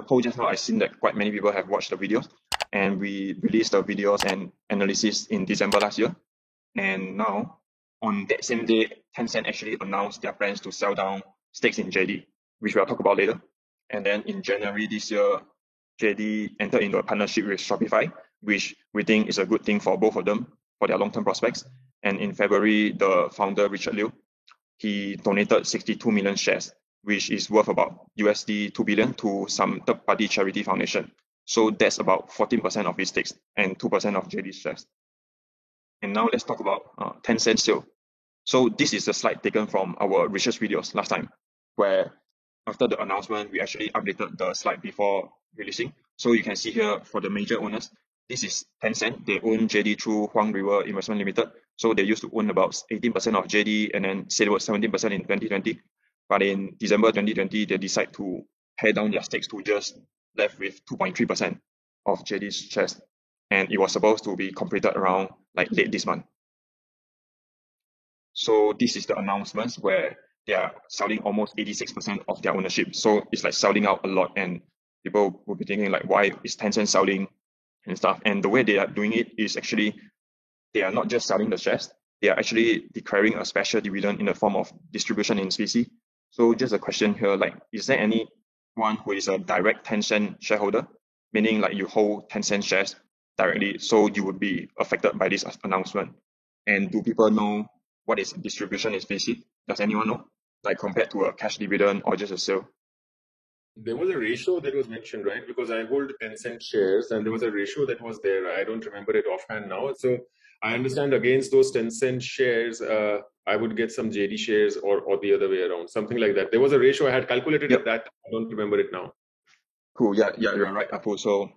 poll just now, I've seen that quite many people have watched the videos, and we released the videos and analysis in December last year. And now, on that same day, Tencent actually announced their plans to sell down stakes in JD, which we'll talk about later. And then in January this year, JD entered into a partnership with Shopify, which we think is a good thing for both of them for their long-term prospects. And in February, the founder, Richard Liu, he donated 62 million shares, which is worth about USD 2 billion to some third-party charity foundation. So that's about 14% of his stakes and 2% of JD's shares. And now let's talk about Tencent sale. So this is a slide taken from our research videos last time, where after the announcement, we actually updated the slide before releasing. So you can see here for the major owners, this is Tencent. They own JD through Huang River Investment Limited. So they used to own about 18% of JD and then said about 17% in 2020. But in December 2020, they decide to pare down their stakes to just left with 2.3% of JD's shares. And it was supposed to be completed around like late this month. So this is the announcements where they are selling almost 86% of their ownership. So it's like selling out a lot, and people will be thinking like, why is Tencent selling and stuff? And the way they are doing it is actually, they are not just selling the shares, they are actually declaring a special dividend in the form of distribution in specie. So just a question here, like, is there anyone who is a direct Tencent shareholder, meaning like you hold Tencent shares directly, so you would be affected by this announcement? And do people know what is distribution in specie? Does anyone know? Like compared to a cash dividend or just a sale? There was a ratio that was mentioned, right? Because I hold Tencent shares and there was a ratio that was there. I don't remember it offhand now. So I understand against those Tencent shares, I would get some JD shares or the other way around, something like that. There was a ratio I had calculated at that. I don't remember it now. Cool. Yeah, you're right, Apu. So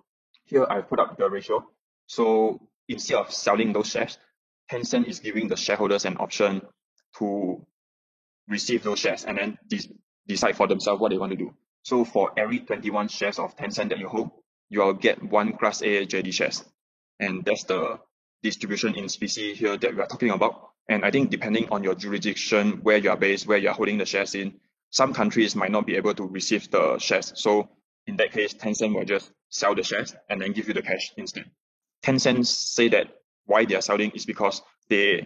here I put up the ratio. So instead of selling those shares, Tencent is giving the shareholders an option to receive those shares and then decide for themselves what they want to do. So for every 21 shares of Tencent that you hold, you will get one Class A JD shares. And that's the distribution in specie here that we are talking about. And I think depending on your jurisdiction, where you are based, where you are holding the shares in, some countries might not be able to receive the shares. So in that case, Tencent will just sell the shares and then give you the cash instead. Tencent say that why they are selling is because their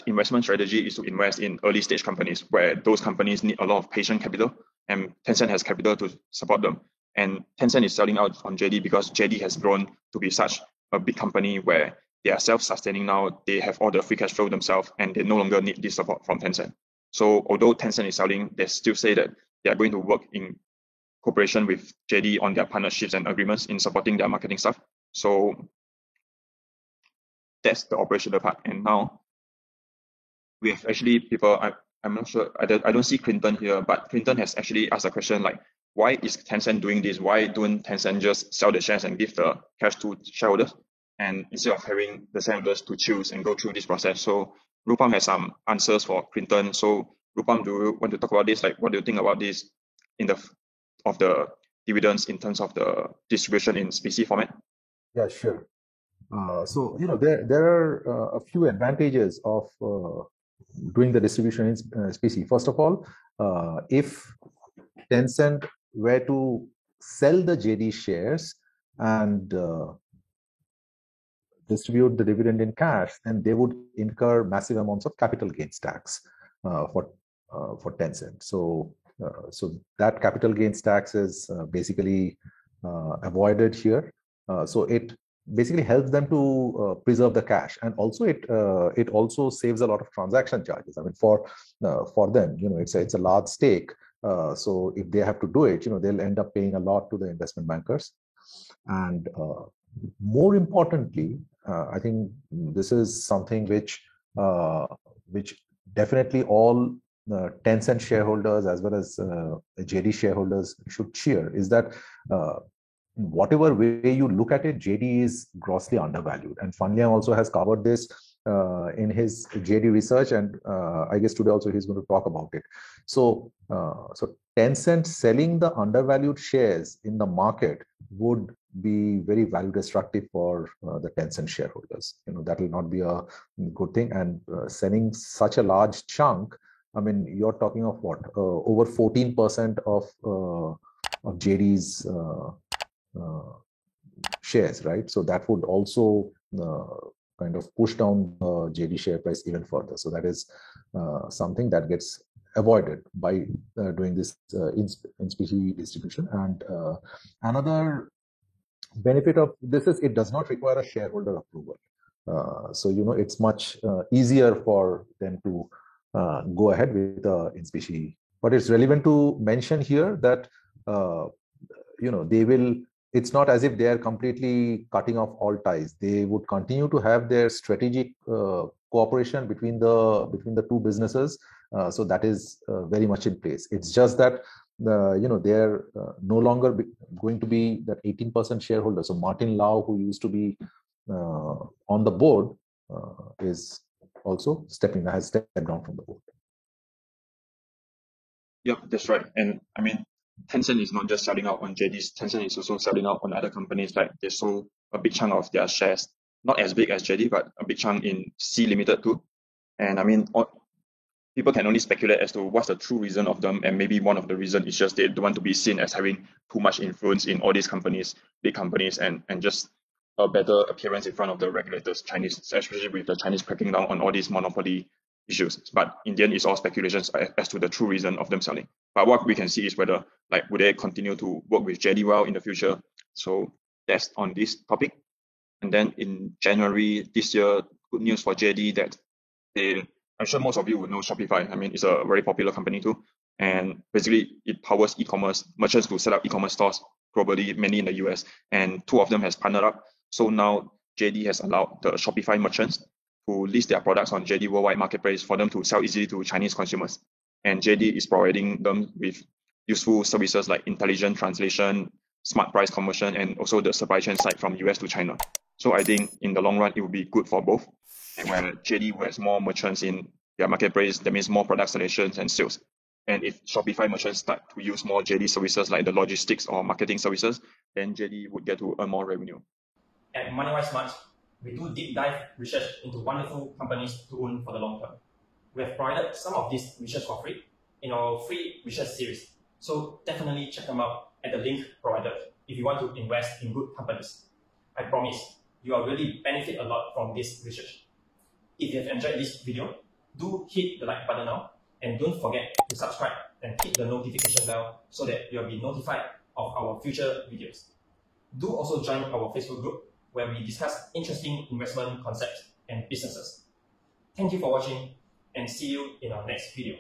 investment strategy is to invest in early stage companies where those companies need a lot of patient capital, and Tencent has capital to support them. And Tencent is selling out on JD because JD has grown to be such a big company where they are self-sustaining now. They have all the free cash flow themselves and they no longer need this support from Tencent. So although Tencent is selling, they still say that they are going to work in cooperation with JD on their partnerships and agreements in supporting their marketing stuff. So that's the operational part. And now we have actually people, I'm not sure, I don't see Clinton here, but Clinton has actually asked a question like, why is Tencent doing this? Why don't Tencent just sell the shares and give the cash to shareholders? And instead of having the shareholders to choose and go through this process. So Rupam has some answers for Clinton. So Rupam, do you want to talk about this? Like, what do you think about this of the dividends in terms of the distribution in specie format? Yeah, sure. So there are a few advantages of doing the distribution in specie. First of all, if Tencent were to sell the JD shares and distribute the dividend in cash, then they would incur massive amounts of capital gains tax for Tencent. So that capital gains tax is basically avoided here. So it basically helps them to preserve the cash, and also it also saves a lot of transaction charges. I mean, for them, it's a large stake. So if they have to do it, they'll end up paying a lot to the investment bankers. And more importantly, I think this is something which definitely all Tencent shareholders as well as JD shareholders should cheer, is that whatever way you look at it, JD is grossly undervalued. And Fan Liang also has covered this in his JD research, and I guess today also he's going to talk about it. So Tencent selling the undervalued shares in the market would be very value destructive for the Tencent shareholders. That will not be a good thing. And selling such a large chunk, I mean, you're talking of what, over 14% of JD's shares, right? So that would also kind of push down the JD share price even further. So that is something that gets avoided by doing this in specie distribution. And another benefit of this is it does not require a shareholder approval. So it's much easier for them to go ahead with the in specie. But it's relevant to mention here that they will. It's not as if they are completely cutting off all ties. They would continue to have their strategic cooperation between the two businesses. So that is very much in place. It's just that they're no longer going to be that 18% shareholder. So Martin Lau, who used to be on the board, is also has stepped down from the board. Yep, that's right. And I mean, Tencent is not just selling out on JD's. Tencent is also selling out on other companies. Like they sold a big chunk of their shares, not as big as JD, but a big chunk in Sea Limited too. And I mean, people can only speculate as to what's the true reason of them, and maybe one of the reasons is just they don't want to be seen as having too much influence in all these companies, big companies, and just a better appearance in front of the regulators, Chinese, especially with the Chinese cracking down on all these monopoly issues. But in the end, it's all speculations as to the true reason of them selling. But what we can see is whether, like, would they continue to work with JD well in the future? So that's on this topic. And then in January this year, good news for JD that I'm sure most of you would know Shopify. I mean, it's a very popular company too. And basically, it powers e-commerce merchants to set up e-commerce stores globally, mainly in the US. And two of them has partnered up. So now JD has allowed the Shopify merchants to list their products on JD Worldwide Marketplace for them to sell easily to Chinese consumers. And JD is providing them with useful services like intelligent translation, smart price conversion, and also the supply chain side from US to China. So I think in the long run, it will be good for both. And when JD has more merchants in their marketplace, that means more product selections and sales. And if Shopify merchants start to use more JD services like the logistics or marketing services, then JD would get to earn more revenue. At MoneyWise Smart, we do deep dive research into wonderful companies to own for the long term. We have provided some of these research for free in our free research series. So definitely check them out at the link provided if you want to invest in good companies. I promise you will really benefit a lot from this research. If you have enjoyed this video, do hit the like button now and don't forget to subscribe and hit the notification bell so that you'll be notified of our future videos. Do also join our Facebook group where we discuss interesting investment concepts and businesses. Thank you for watching and see you in our next video.